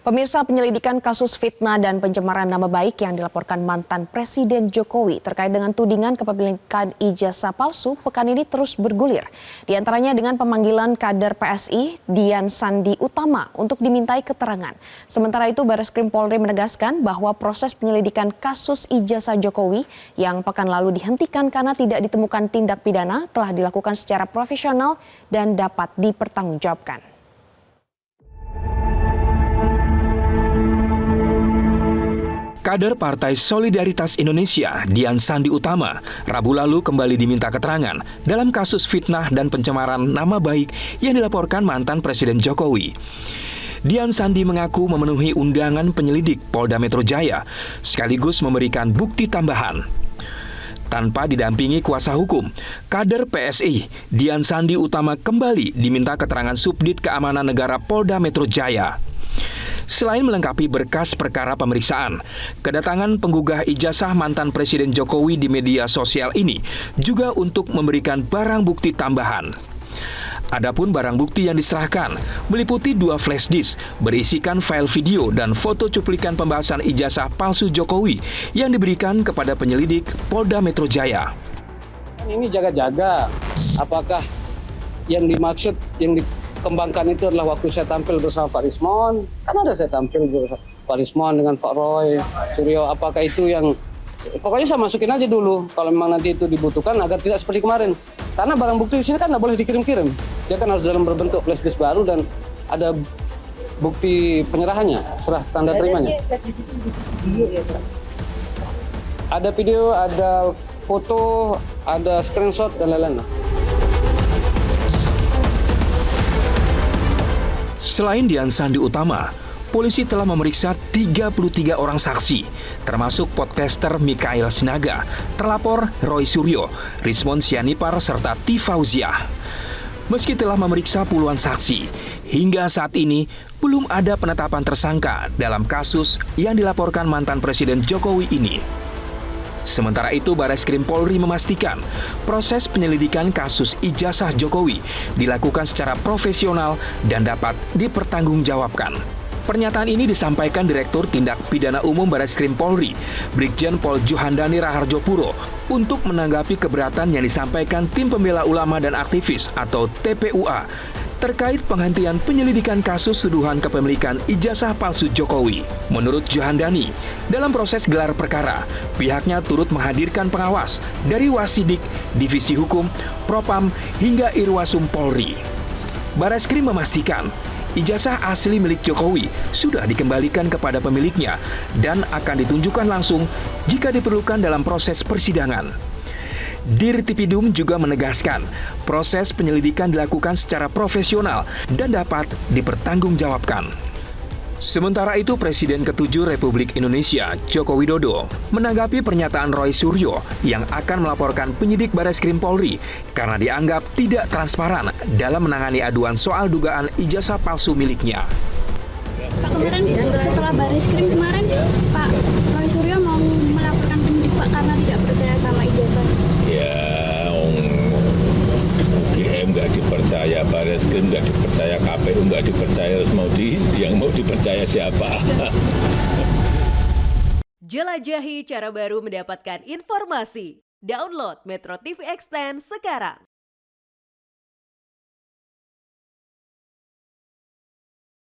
Pemirsa, penyelidikan kasus fitnah dan pencemaran nama baik yang dilaporkan mantan Presiden Jokowi terkait dengan tudingan kepemilikan ijazah palsu pekan ini terus bergulir. Di antaranya dengan pemanggilan kader PSI Dian Sandi Utama untuk dimintai keterangan. Sementara itu Barreskrim Polri menegaskan bahwa proses penyelidikan kasus ijazah Jokowi yang pekan lalu dihentikan karena tidak ditemukan tindak pidana telah dilakukan secara profesional dan dapat dipertanggungjawabkan. Kader Partai Solidaritas Indonesia, Dian Sandi Utama, Rabu lalu kembali diminta keterangan dalam kasus fitnah dan pencemaran nama baik yang dilaporkan mantan Presiden Jokowi. Dian Sandi mengaku memenuhi undangan penyelidik Polda Metro Jaya, sekaligus memberikan bukti tambahan. Tanpa didampingi kuasa hukum, kader PSI, Dian Sandi Utama kembali diminta keterangan Subdit Keamanan Negara Polda Metro Jaya. Selain melengkapi berkas perkara pemeriksaan, kedatangan penggugah ijazah mantan Presiden Jokowi di media sosial ini juga untuk memberikan barang bukti tambahan. Adapun barang bukti yang diserahkan meliputi 2 flash disk berisikan file video dan foto cuplikan pembahasan ijazah palsu Jokowi yang diberikan kepada penyelidik Polda Metro Jaya. Ini jaga-jaga, apakah yang dimaksud, yang dikembangkan itu adalah waktu saya tampil bersama Pak Rismon, kan ada saya tampil bersama Pak Rismon dengan Pak Roy Suryo, apakah itu yang, pokoknya saya masukin aja dulu, kalau memang nanti itu dibutuhkan agar tidak seperti kemarin. Karena barang bukti di sini kan nggak boleh dikirim-kirim, dia kan harus dalam berbentuk flash disk baru dan ada bukti penyerahannya, surat tanda terimanya. Ada video, ada foto, ada screenshot dan lain-lain. Selain Dian Sandi Utama, polisi telah memeriksa 33 orang saksi, termasuk podcaster Mikael Sinaga, terlapor Roy Suryo, Rismon Sianipar, serta Ti Fauziah. Meski telah memeriksa puluhan saksi, hingga saat ini belum ada penetapan tersangka dalam kasus yang dilaporkan mantan Presiden Jokowi ini. Sementara itu, Barreskrim Polri memastikan proses penyelidikan kasus ijazah Jokowi dilakukan secara profesional dan dapat dipertanggungjawabkan. Pernyataan ini disampaikan Direktur Tindak Pidana Umum Barreskrim Polri, Brigjen Pol Juhandani Raharjo Puro, untuk menanggapi keberatan yang disampaikan Tim Pembela Ulama dan Aktivis atau TPUA terkait penghentian penyelidikan kasus tuduhan kepemilikan ijazah palsu Jokowi. Menurut Juhandani, dalam proses gelar perkara, pihaknya turut menghadirkan pengawas dari Wasidik, Divisi Hukum, Propam, hingga Irwasum Polri. Barreskrim memastikan ijazah asli milik Jokowi sudah dikembalikan kepada pemiliknya dan akan ditunjukkan langsung jika diperlukan dalam proses persidangan. Dirtipidum juga menegaskan proses penyelidikan dilakukan secara profesional dan dapat dipertanggungjawabkan. Sementara itu, Presiden ke-7 Republik Indonesia, Joko Widodo, menanggapi pernyataan Roy Suryo yang akan melaporkan penyidik Barreskrim Polri karena dianggap tidak transparan dalam menangani aduan soal dugaan ijazah palsu miliknya. Pak, kemarin setelah Barreskrim kemarin, Pak Roy Suryo mau melaporkan penyidik Pak karena tidak percaya sama ijazah. Ya, UGM nggak dipercaya, Barreskrim nggak dipercaya, KPU nggak dipercaya, terus yang mau dipercaya siapa? Jelajahi cara baru mendapatkan informasi. Download Metro TV Extend sekarang.